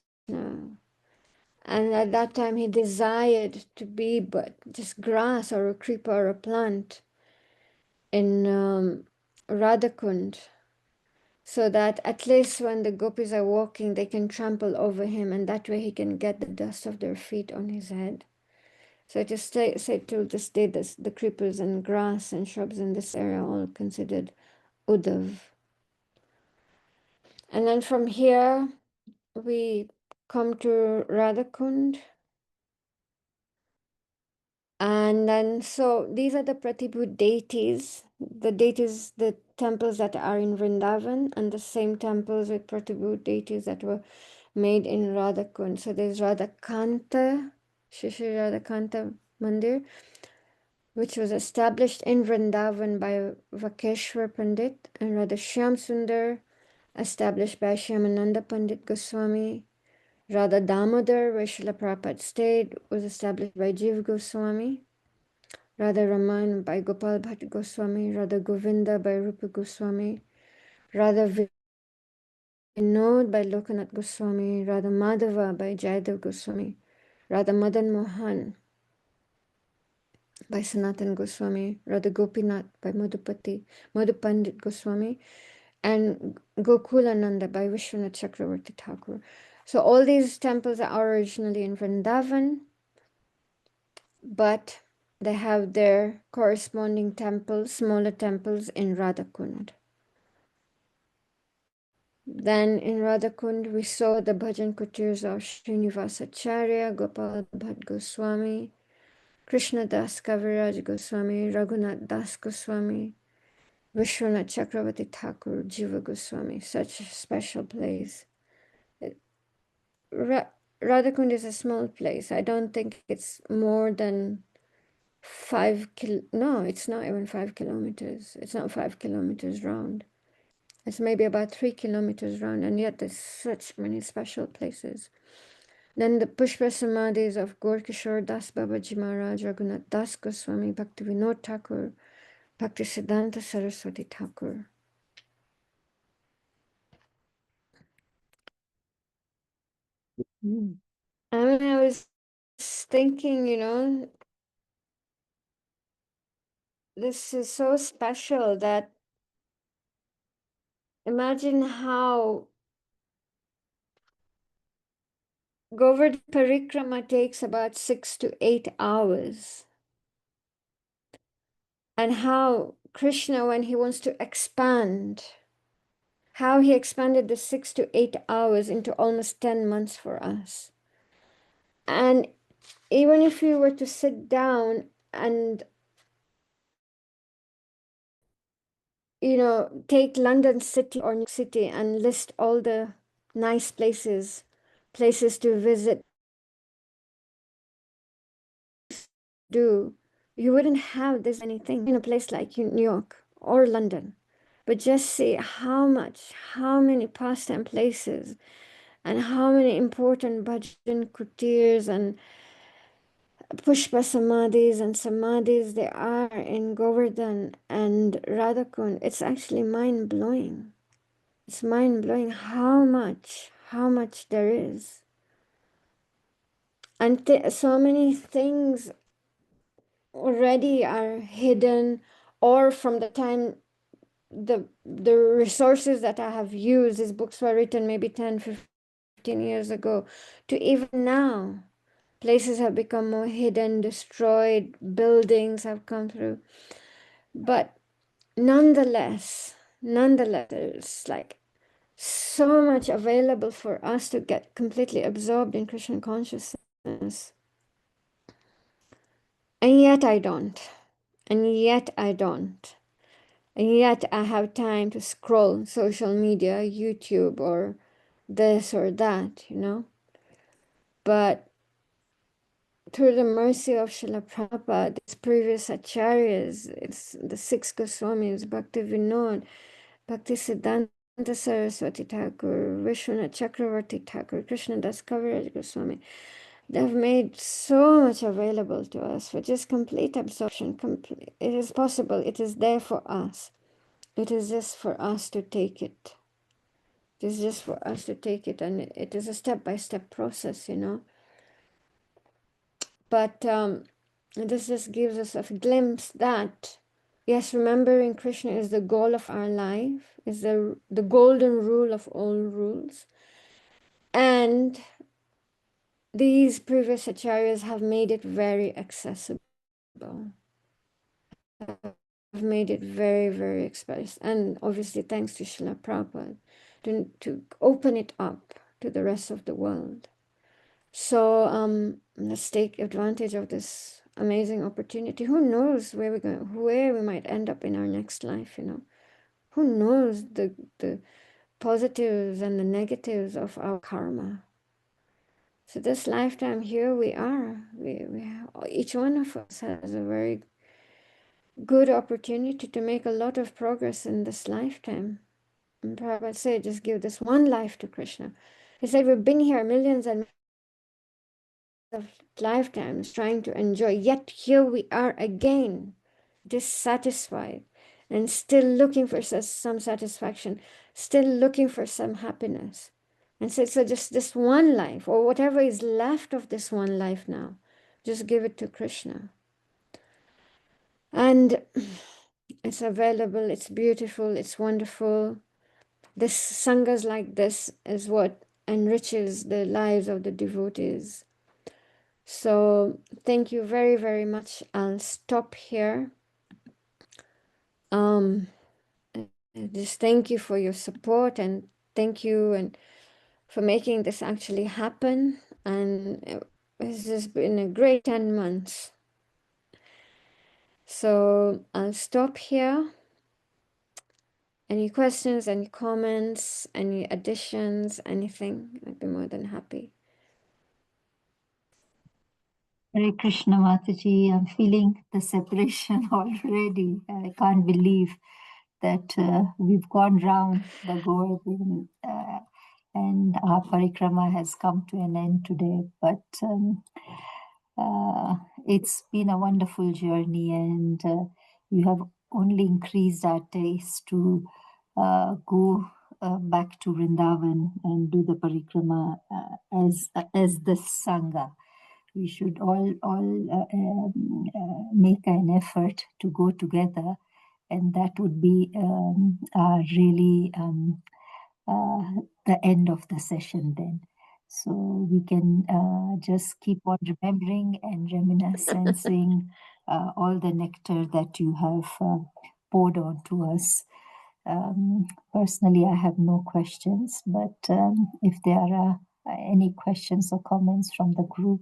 And at that time, he desired to be but just grass or a creeper or a plant in Radhakund, so that at least when the gopis are walking, they can trample over him, and that way he can get the dust of their feet on his head. So to say till this day, the creepers and grass and shrubs in this area are all considered Uddhav. And then from here, we come to Radhakund. And then, so these are the Pratibhu deities, the temples that are in Vrindavan, and the same temples with Pratibhu deities that were made in Radhakund. So there's Radhakanta, Shri Radhakanta Mandir, which was established in Vrindavan by Vakeshwar Pandit, and Radha Shyam Sundar established by Shyamananda Pandit Goswami. Radha Damodar, where Srila Prabhupada stayed, was established by Jiva Goswami. Radha Raman by Gopal Bhatt Goswami. Radha Govinda by Rupa Goswami. Radha Vinod by Lokanath Goswami. Radha Madhava by Jayadev Goswami. Radha Madan Mohan by Sanatan Goswami. Radha Gopinath by Madhupandit Goswami. And Gokulananda by Vishwanath Chakravarti Thakur. So all these temples are originally in Vrindavan, but they have their corresponding temples, smaller temples in Radhakund. Then in Radhakund, we saw the bhajan kutirs of Srinivasacharya, Gopal Bhatt Goswami, Krishna Das Kaviraj Goswami, Raghunath Das Goswami, Vishwanath Chakravarti Thakur, Jiva Goswami, such a special place. Radhakund is a small place. I don't think it's more than no, it's not even 5 kilometers. It's not 5 kilometers round. It's maybe about 3 kilometers round, and yet there's such many special places. Then the Pushpa Samadhis of Gorkishore Das Babaji Maharaj, Raghunath Das Goswami, Bhakti Vinod Thakur, Bhakti Siddhanta Saraswati Thakur. I mean, I was thinking, this is so special that imagine how Govardhan Parikrama takes about 6 to 8 hours. And how Krishna, when he wants to expand, how he expanded the 6 to 8 hours into almost 10 months for us. And even if you were to sit down and, take London City or New York City and list all the nice places to visit, do, you wouldn't have this many things in a place like New York or London. But just see how many pastime places and how many important bhajan kutirs and pushpa samadhis there are in Govardhan and Radhakund. It's actually mind-blowing. It's mind-blowing how much there is. And so many things already are hidden, or from the time the resources that I have used, these books were written maybe 10-15 years ago, to even now. Places have become more hidden, destroyed, buildings have come through. But nonetheless, there's like so much available for us to get completely absorbed in Krishna consciousness. And yet I don't. And yet I don't. And yet I have time to scroll social media, YouTube, or this or that, But through the mercy of Srila Prabhupada, these previous acharyas, it's the 6 Goswamis, Bhakti Vinod, Bhakti Siddhanta Saraswati Thakur, Vishwanath Chakravarti Thakur, Krishna Das Kaviraj Goswami, they've made so much available to us for just complete absorption. It is possible. It is there for us. It is just for us to take it. It is just for us to take it, and it is a step-by-step process, But this just gives us a glimpse that, yes, remembering Krishna is the goal of our life, is the golden rule of all rules. And these previous acharyas have made it very accessible, have made it very, very express. And obviously, thanks to Srila Prabhupada to open it up to the rest of the world. So let's take advantage of this amazing opportunity. Who knows where where we might end up in our next life, Who knows the positives and the negatives of our karma. So this lifetime here we are. Each one of us has a very good opportunity to make a lot of progress in this lifetime. And Prabhupada said, just give this one life to Krishna. He said, we've been here millions and of lifetimes trying to enjoy, yet here we are again, dissatisfied and still looking for some satisfaction, still looking for some happiness. And so just this one life, or whatever is left of this one life now, just give it to Krishna. And it's available, it's beautiful, it's wonderful. This sanghas like this is what enriches the lives of the devotees. So thank you very, very much. I'll stop here. Um, just thank you for your support, and thank you and for making this actually happen. And it's just been a great 10 months. So I'll stop here. Any questions, any comments, any additions, anything, I'd be more than happy. Hare Krishna Mataji, I'm feeling the separation already. I can't believe that we've gone round the Govardhan and our parikrama has come to an end today. But it's been a wonderful journey, and you have only increased our taste to go back to Vrindavan and do the parikrama as the sangha. We should all make an effort to go together, and that would be really the end of the session then. So we can just keep on remembering and reminiscing all the nectar that you have poured on to us. Personally, I have no questions, but if there are any questions or comments from the group,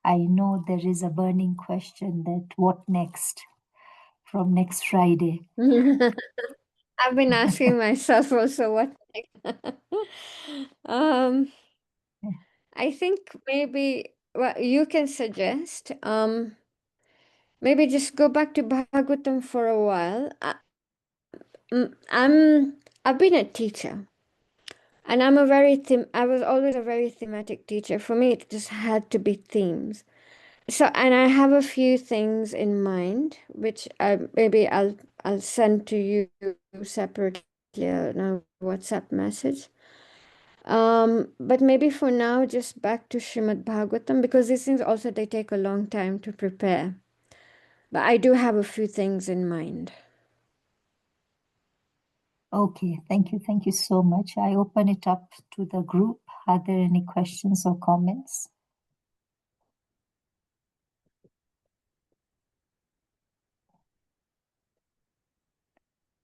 I know there is a burning question that what next from next Friday? I've been asking myself also what um I think maybe well you can suggest maybe just go back to Bhagavatam for a while. I've been a teacher, and I was always a very thematic teacher. For me it just had to be themes. So, and I have a few things in mind, which maybe I'll send to you separately on a WhatsApp message. But maybe for now, just back to Srimad Bhagavatam, because these things also they take a long time to prepare. But I do have a few things in mind. Okay, thank you. Thank you so much. I open it up to the group. Are there any questions or comments?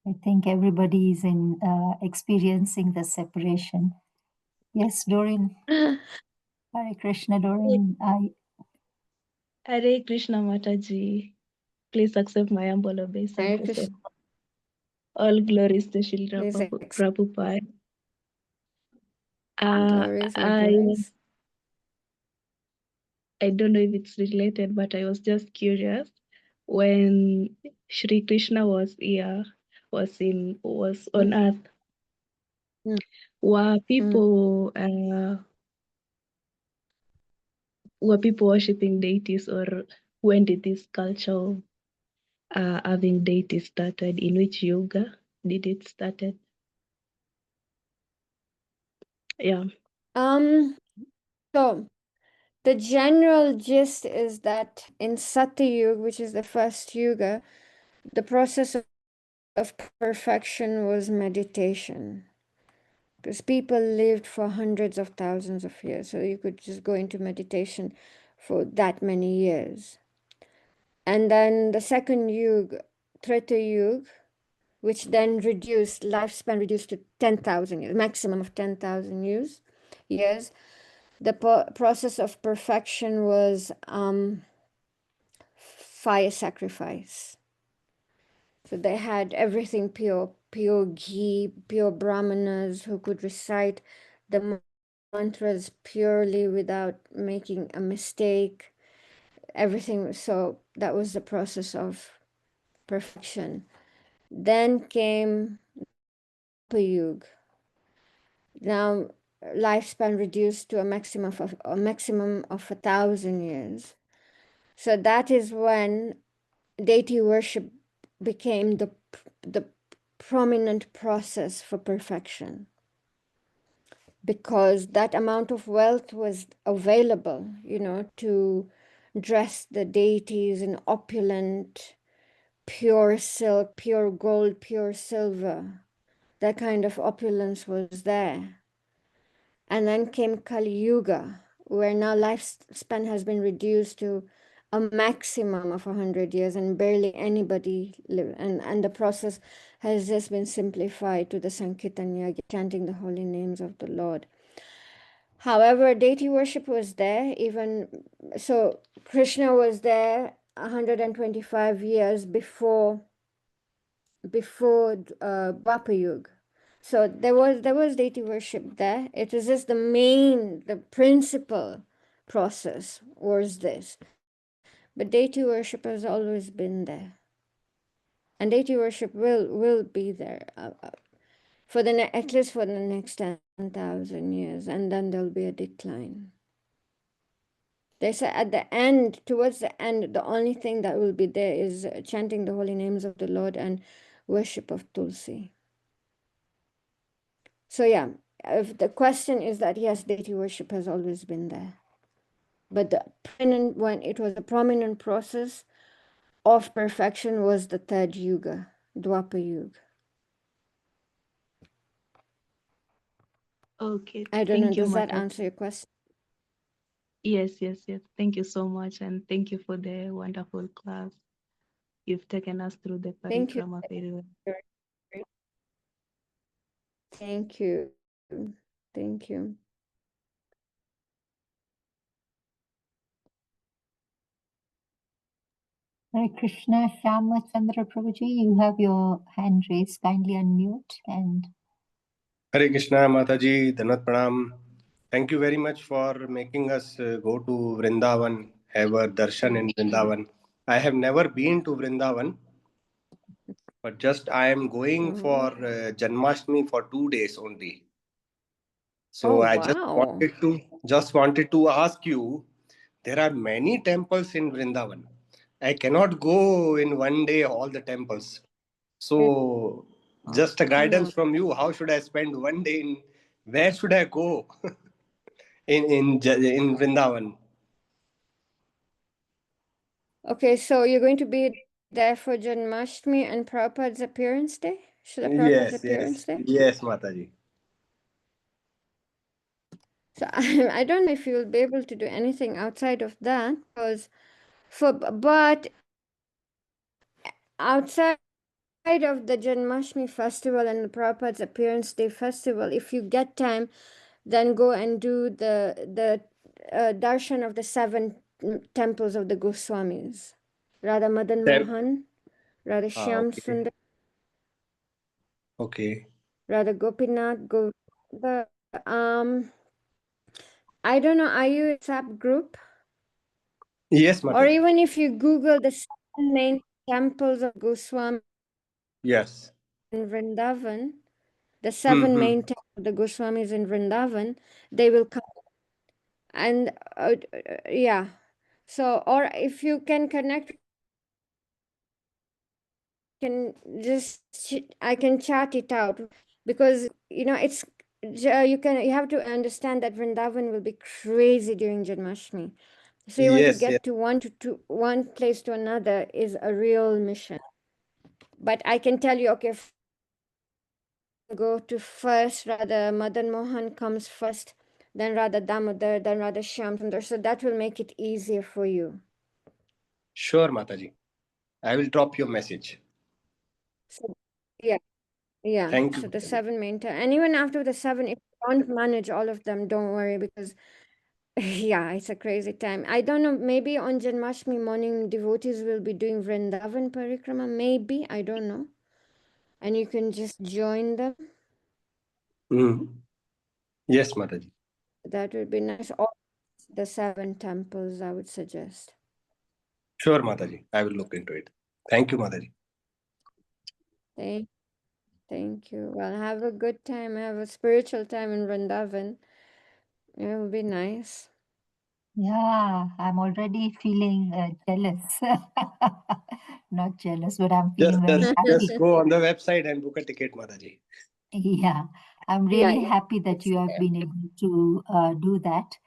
I think everybody is in experiencing the separation. Yes, Doreen. Hare Krishna, Doreen. Hare Krishna Mataji. Please accept my humble Hare obeisance. Krishna, All glories to Srila please Prabhupada. glories, all I glories. don't know if it's related, but I was just curious. When Shri Krishna was here, was on Mm, earth, mm, were mm. people worshipping deities, or when did this culture of having deities started? In which yoga did it started? Yeah. So the general gist is that in Satyug, which is the first yuga, the process of perfection was meditation. Because people lived for hundreds of thousands of years, so you could just go into meditation for that many years. And then the second yuga, Treta Yuga, which then reduced, lifespan reduced to 10,000 years, maximum of 10,000 years. The process of perfection was fire sacrifice. So they had everything pure, pure ghee, pure brahmanas who could recite the mantras purely without making a mistake. Everything. So that was the process of perfection. Then came Yuga. Now, lifespan reduced to a maximum of 1,000 years. So that is when deity worship became the prominent process for perfection, because that amount of wealth was available, to dress the deities in opulent, pure silk, pure gold, pure silver. That kind of opulence was there. And then came Kali Yuga, where now lifespan has been reduced to a maximum of 100 years and barely anybody live. And the process has just been simplified to the Sankirtan Yagi, chanting the holy names of the Lord. However, deity worship was there even, so Krishna was there 125 years before Dwapar Yuga. So there was deity worship there. It was just the principal process was this. But deity worship has always been there, and deity worship will be there for at least for the next 10,000 years, and then there'll be a decline. They say at the end, towards the end, the only thing that will be there is chanting the holy names of the Lord and worship of Tulsi. So yeah, if the question is that yes, deity worship has always been there, but when it was a prominent process of perfection was the third yuga, Dwapar Yuga. Okay, I don't know. thank you, Does that Mataji. answer your question? Yes, yes, yes. Thank you so much, and thank you for the wonderful class. You've taken us through the Thank you. Parikrama very well. Thank you. Thank you. Hare Krishna, Shyama Chandra Prabhuji, you have your hand raised. Kindly unmute and Hare Krishna, Mataji, Dhanat Pranam. Thank you very much for making us go to Vrindavan, have a darshan in Vrindavan. I have never been to Vrindavan, but just I am going for Janmashtami for 2 days only. So Oh I wow. just wanted to ask you. There are many temples in Vrindavan. I cannot go in one day all the temples. So just a guidance from you. How should I spend one day in? Where should I go in Vrindavan? Okay, so you're going to be there for Janmashtami and Prabhupada's appearance day? Srila Prabhupada's appearance day? Yes, Mataji. So I don't know if you'll be able to do anything outside of that, because but outside of the Janmashtami festival and the Prabhupada's appearance day festival, if you get time, then go and do the darshan of the seven temples of the Goswamis, Radha Madan Mohan, Radha Shyam Okay. Sundar, Okay. Radha Gopinath, the I don't know, are you in WhatsApp group? Yes, Or Mataji. even if you Google the seven main temples of Goswami Yes. in Vrindavan, the seven main temples of the Goswamis in Vrindavan, they will come. And yeah, so or if you can connect, I can chart it out, because it's you have to understand that Vrindavan will be crazy during Janmashtami. So you want to Yes. Yes. get to one place to another is a real mission. But I can tell you, okay, go to first, Radha Madan Mohan comes first, then Radha Damodar, then Radha Shyam Sundar. So that will make it easier for you. Sure, Mataji. I will drop your message. So yeah. Thank you, So the Mataji. seven main and even after the seven, if you don't manage all of them, don't worry, because yeah, it's a crazy time. I don't know, maybe on Janmashtami morning devotees will be doing Vrindavan Parikrama, maybe, I don't know. And you can just join them. Yes, Mataji. That would be nice. Or the seven temples, I would suggest. Sure, Mataji. I will look into it. Thank you, Mataji. Thank Thank you. Well, have a good time. Have a spiritual time in Vrindavan. It will be nice. Yeah, I'm already feeling jealous. Not jealous, but I'm Just, feeling very just, happy. just go on the website and book a ticket, Mataji. Yeah, I'm Yeah, really yeah. happy that It's you have there. been able to do that.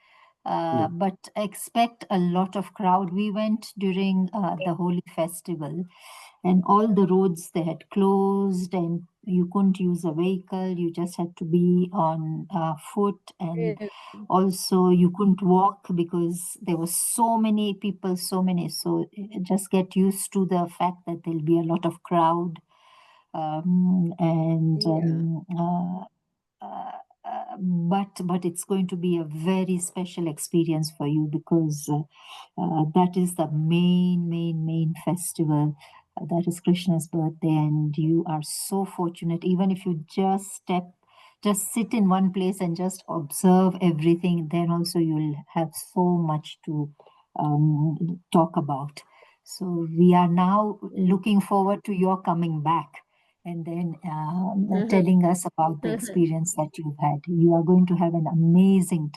Mm. But expect a lot of crowd. We went during the Holi festival, and all the roads they had closed, and you couldn't use a vehicle. You just had to be on foot, and Yeah. also you couldn't walk because there were so many people, so many. So just get used to the fact that there'll be a lot of crowd, and Yeah. uh, but it's going to be a very special experience for you because that is the main festival. That is Krishna's birthday, and you are so fortunate. Even if you just sit in one place and just observe everything, then also you'll have so much to talk about. So we are now looking forward to your coming back and then telling us about the experience that you've had. You are going to have an amazing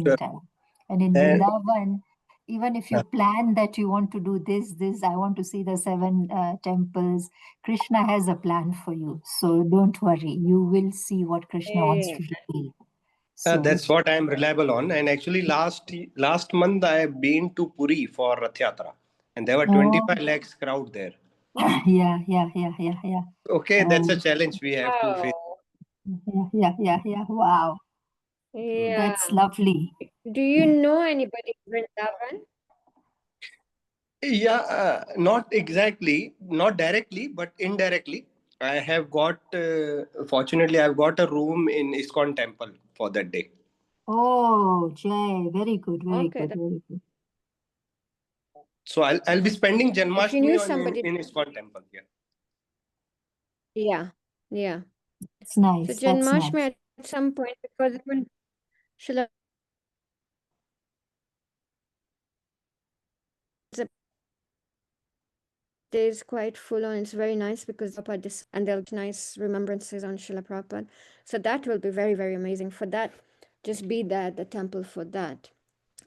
Sure. time. And in And Vrindavan, even if you plan that you want to do this, I want to see the seven temples, Krishna has a plan for you. So don't worry, you will see what Krishna wants Yeah. to reveal. So, that's what I am reliable on. And actually, last month I have been to Puri for Rath Yatra, and there were oh, 25 lakhs crowd there. yeah. Okay, that's a Um, challenge we have to face. Wow. yeah. Wow, Yeah. that's lovely. Do you know anybody in Vrindavan? Yeah, not exactly, not directly, but indirectly. I have got, fortunately, I've got a room in ISKCON temple for that day. Oh, Jay, very good, Okay. very good. So I'll be spending If you knew Janmashtami somebody, in ISKCON temple. Yeah. yeah, yeah. It's So nice. That's Janmashtami nice. at some point, because even Srila the day is quite full on. It's very nice because Prabhupada and there'll be nice remembrances on Srila Prabhupada. So that will be very, very amazing. For that, just be there at the temple for that.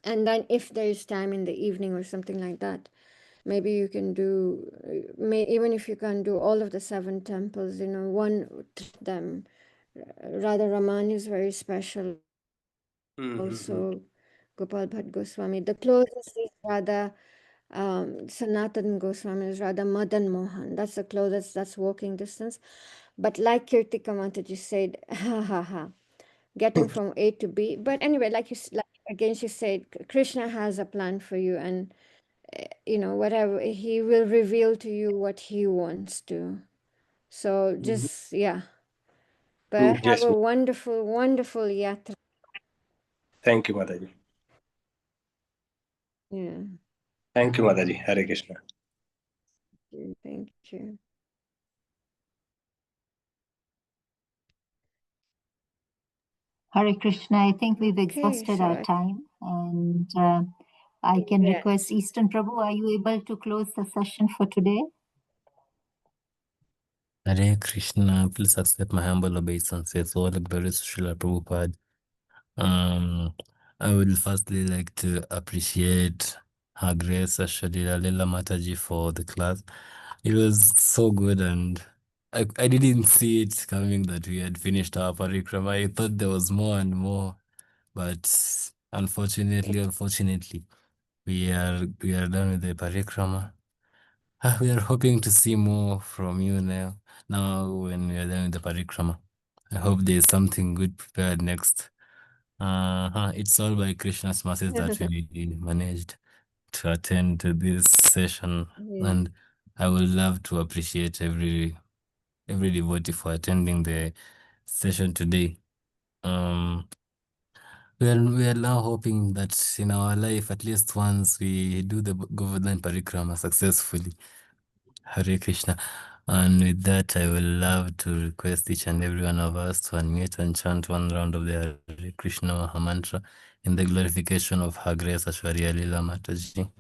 And then if there is time in the evening or something like that, maybe you can do, even if you can't do all of the seven temples, them. Radha Raman is very special. Also, Mm-hmm. Gopal Bhatt Goswami. The closest is Radha Sanatan Goswami is Radha Madan Mohan. That's the closest, that's walking distance. But like Kirtika Mataji said, ha ha ha, getting from A to B. But anyway, like again, she said, Krishna has a plan for you, and whatever he will reveal to you what he wants to. So just yeah, but have Yes, a ma'am. wonderful, wonderful yatra. Thank you, Mataji. Yeah, Thank you, Mataji. Hare Krishna. thank you. Hare Krishna, I think we've Okay, exhausted so our time, and I can yeah. request Eastern Prabhu, are you able to close the session for today? Hare Krishna, please accept my humble obeisances. All the glories to Srila Prabhupada. I would firstly like to appreciate Her Grace Aswariya Lila Mataji for the class. It was so good, and I didn't see it coming that we had finished our parikrama. I thought there was more and more, but unfortunately, we are done with the parikrama. We are hoping to see more from you now when we are done with the parikrama. I hope there's something good prepared next. It's all by Krishna's mercies that we managed to attend to this session, Yeah. and I would love to appreciate every devotee for attending the session today. Um, we are now hoping that in our life, at least once, we do the Govardhan Parikrama successfully. Hare Krishna. And with that, I will love to request each and every one of us to unmute and chant one round of the Hare Krishna Maha Mantra in the glorification of Her Grace Ashwarya Lila Mataji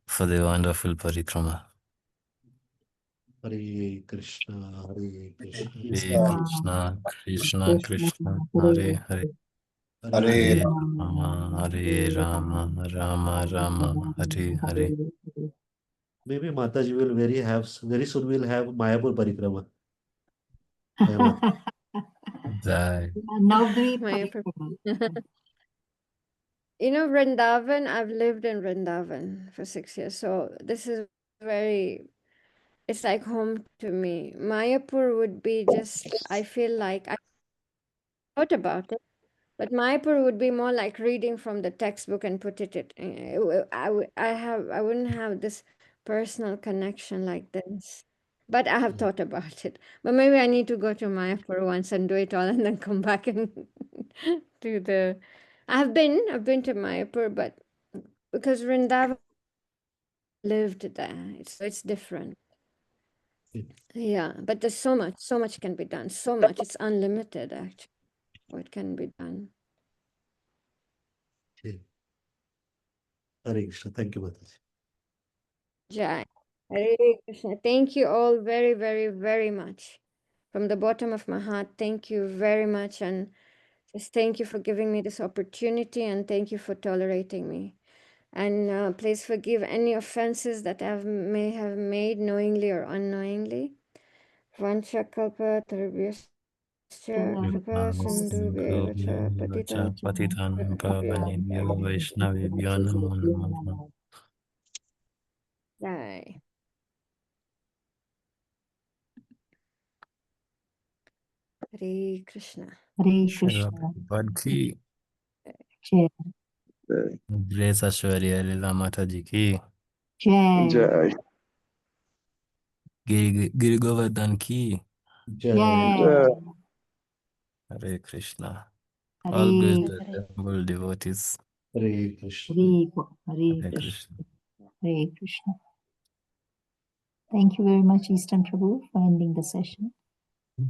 for the wonderful parikrama. Hare Krishna, Hare Krishna, Hare Krishna, Krishna Krishna, Hare Hare Hare, Hare Hare Rama. Rama, Hare Rama, Rama Rama, Hare Hare. Maybe Mataji will very soon we'll have Mayapur Parikrama. Jai Mata. Jai. Navdvip My Parikrama. You know, Vrindavan, I've lived in Vrindavan for 6 years, so this is very, it's like home to me. Mayapur would be just, I feel like I thought about it, but Mayapur would be more like reading from the textbook and put it. I wouldn't have this personal connection like this. But I have thought about it. But maybe I need to go to Mayapur once and do it all and then come back and do the. I've been to Mayapur, but because Vrindavan lived there, it's different. Yeah, but there's so much can be done. So much, it's unlimited actually. What can be done? Okay. Hare Krishna. Thank you, Mataji. Jai. Hare Krishna. Thank you all very, very, very much. From the bottom of my heart, thank you very much. And just thank you for giving me this opportunity and thank you for tolerating me. And please forgive any offenses that may have made knowingly or unknowingly. Vanchakalpa Tarabhyascha Kripa Sindhu Patitan Patitanam Pavanebhyo Vaishnavebhyo Namo Namaha. Jai. Hare Krishna. Hare Shiva Krishna. Prabhupada ki. Jai. Grace Aswariya Lila Mataji ki. Jai. Jai. Giri Govardhan ki. Jai. Jai. Hare Krishna. Hare All grace the assembled devotees. Hare Krishna. Hare Hare Krishna. Krishna. Hare Krishna. Thank you very much, Eastern Prabhu, for ending the session.